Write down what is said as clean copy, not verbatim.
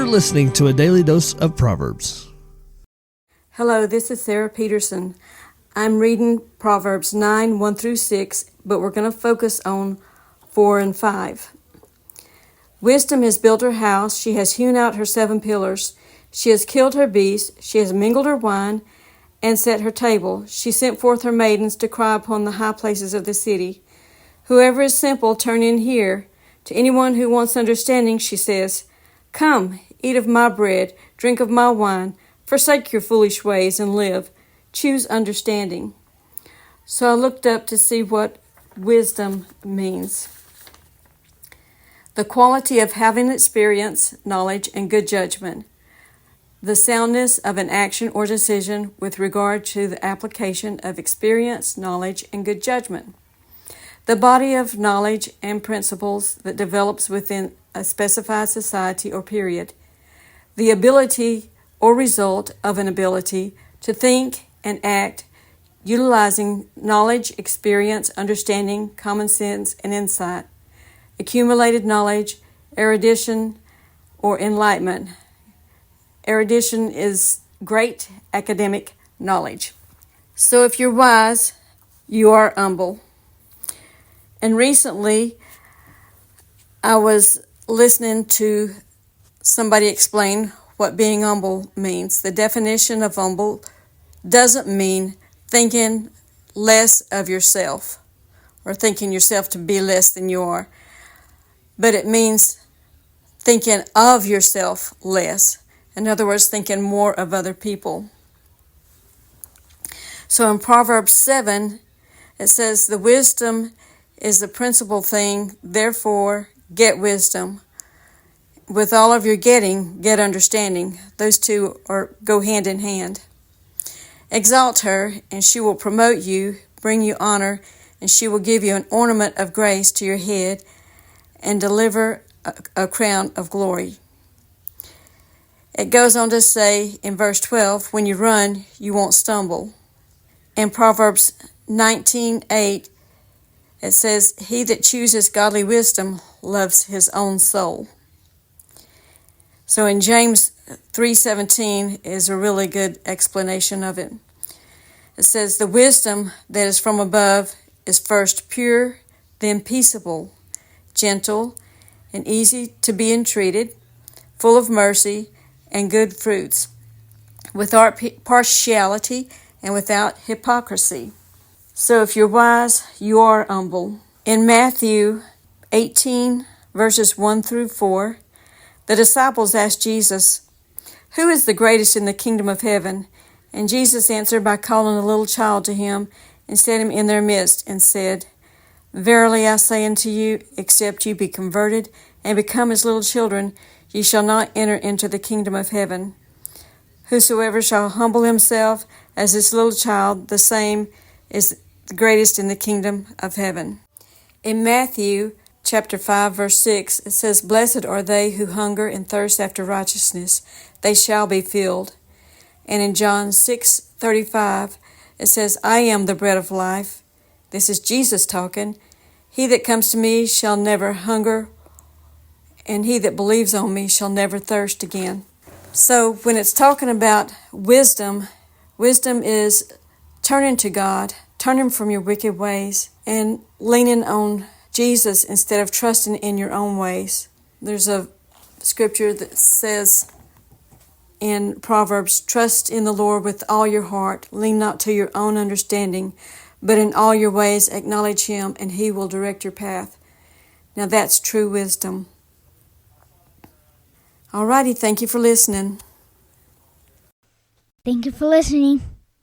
You're listening to a daily dose of Proverbs. Hello, this is Sara Peterson. I'm reading Proverbs 9, 1 through 6, but we're going to focus on 4 and 5. Wisdom has built her house. She has hewn out her 7 pillars. She has killed her beasts. She has mingled her wine and set her table. She sent forth her maidens to cry upon the high places of the city. Whoever is simple, turn in here. To anyone who wants understanding, she says, Come, eat of my bread, drink of my wine. Forsake your foolish ways and live. Choose understanding. So I looked up to see what wisdom means. The quality of having experience, knowledge, and good judgment. The soundness of an action or decision with regard to the application of experience, knowledge, and good judgment. The body of knowledge and principles that develops within a specified society or period. The ability or result of an ability to think and act, utilizing knowledge, experience, understanding, common sense, and insight. Accumulated knowledge, erudition, or enlightenment. Erudition is great academic knowledge. So if you're wise, you are humble. And recently, I was listening to somebody explain what being humble means. The definition of humble doesn't mean thinking less of yourself or thinking yourself to be less than you are, but it means thinking of yourself less. In other words, thinking more of other people. So in Proverbs 7, it says, the wisdom is the principal thing, therefore get wisdom. With all of your getting, get understanding. Those two go hand in hand. Exalt her, and she will promote you, bring you honor, and she will give you an ornament of grace to your head and deliver a crown of glory. It goes on to say in verse 12, when you run, you won't stumble. In Proverbs 19:8, it says, he that chooses godly wisdom loves his own soul. So in James 3:17 is a really good explanation of it. It says, the wisdom that is from above is first pure, then peaceable, gentle, and easy to be entreated, full of mercy and good fruits, without partiality and without hypocrisy. So if you're wise, you are humble. In Matthew 18, verses 1 through 4, the disciples asked Jesus, who is the greatest in the kingdom of heaven? And Jesus answered by calling a little child to him and set him in their midst and said, verily I say unto you, except you be converted and become as little children, ye shall not enter into the kingdom of heaven. Whosoever shall humble himself as this little child, the same is the greatest in the kingdom of heaven. In Matthew chapter 5, verse 6, it says, blessed are they who hunger and thirst after righteousness, they shall be filled. And in John 6:35, it says, I am the bread of life. This is Jesus talking. He that comes to me shall never hunger, and he that believes on me shall never thirst again. So when it's talking about wisdom, wisdom is turning to God, turning from your wicked ways, and leaning on Jesus instead of trusting in your own ways. There's a scripture that says in Proverbs, trust in the Lord with all your heart, lean not to your own understanding, but in all your ways acknowledge him, and he will direct your path. Now that's true wisdom. Alrighty, thank you for listening. Thank you for listening.